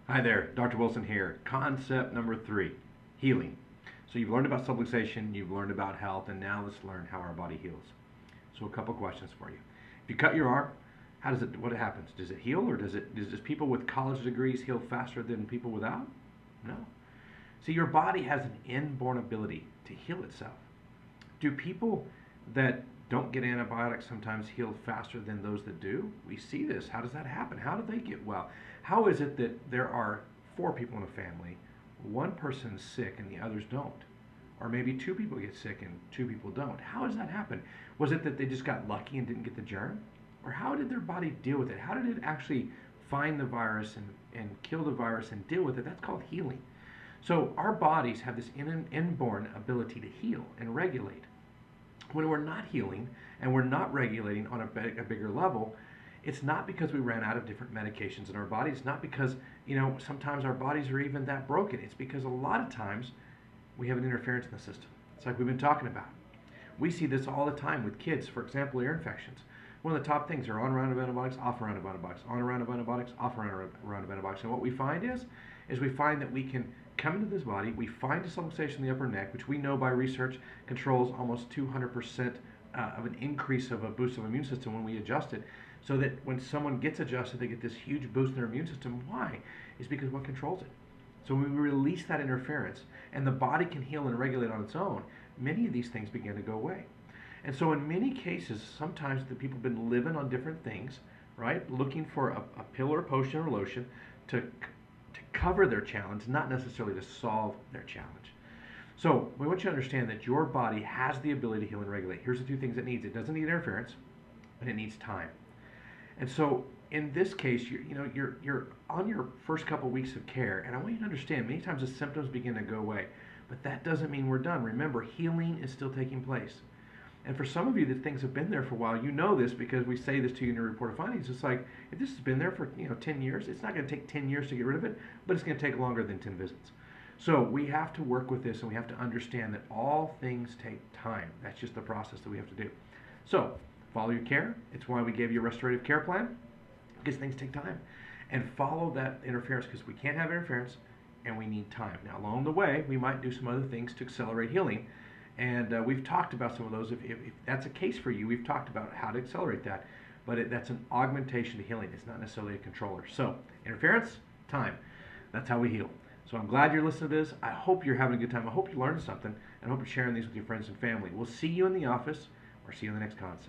Hi there, Dr. Wilson here. Concept number 3, healing. So you've learned about subluxation, you've learned about health, and now let's learn how our body heals. So a couple questions for you. If you cut your arm, what happens? Does it heal, or does people with college degrees heal faster than people without? No. See, your body has an inborn ability to heal itself. Do people that don't get antibiotics sometimes heal faster than those that do? We see this. How does that happen? How do they get well? How is it that there are 4 people in a family, one person's sick and the others don't? Or maybe 2 people get sick and 2 people don't. How does that happen? Was it that they just got lucky and didn't get the germ? Or how did their body deal with it? How did it actually find the virus and kill the virus and deal with it? That's called healing. So our bodies have this inborn ability to heal and regulate. When we're not healing and we're not regulating on a bigger level, it's not because we ran out of different medications in our bodies. It's not because, sometimes our bodies are even that broken. It's because a lot of times we have an interference in the system. It's like we've been talking about. We see this all the time with kids, for example, ear infections. One of the top things are on a round of antibiotics, off a round of antibiotics, on a round of antibiotics, off a round of antibiotics. And what we find is we find that we can come into this body, we find a subluxation in the upper neck, which we know by research controls almost 200% of an increase of a boost of immune system when we adjust it. So that when someone gets adjusted, they get this huge boost in their immune system. Why? It's because what controls it. So when we release that interference and the body can heal and regulate on its own, many of these things begin to go away. And so in many cases, sometimes the people have been living on different things, right? Looking for a pill or potion or lotion to cover their challenge, not necessarily to solve their challenge. So we want you to understand that your body has the ability to heal and regulate. Here's the 2 things it needs. It doesn't need interference, but it needs time. And so in this case, you're on your first couple weeks of care, and I want you to understand many times the symptoms begin to go away, but that doesn't mean we're done. Remember, healing is still taking place. And for some of you that things have been there for a while, you know this because we say this to you in your report of findings. It's like, if this has been there for 10 years, it's not going to take 10 years to get rid of it, but it's going to take longer than 10 visits. So we have to work with this, and we have to understand that all things take time. That's just the process that we have to do. So follow your care. It's why we gave you a restorative care plan, because things take time. And follow that interference, because we can't have interference and we need time. Now, along the way, we might do some other things to accelerate healing. And we've talked about some of those. If that's a case for you, we've talked about how to accelerate that. But that's an augmentation to healing. It's not necessarily a controller. So interference, time. That's how we heal. So I'm glad you're listening to this. I hope you're having a good time. I hope you learned something. And I hope you're sharing these with your friends and family. We'll see you in the office or see you in the next concept.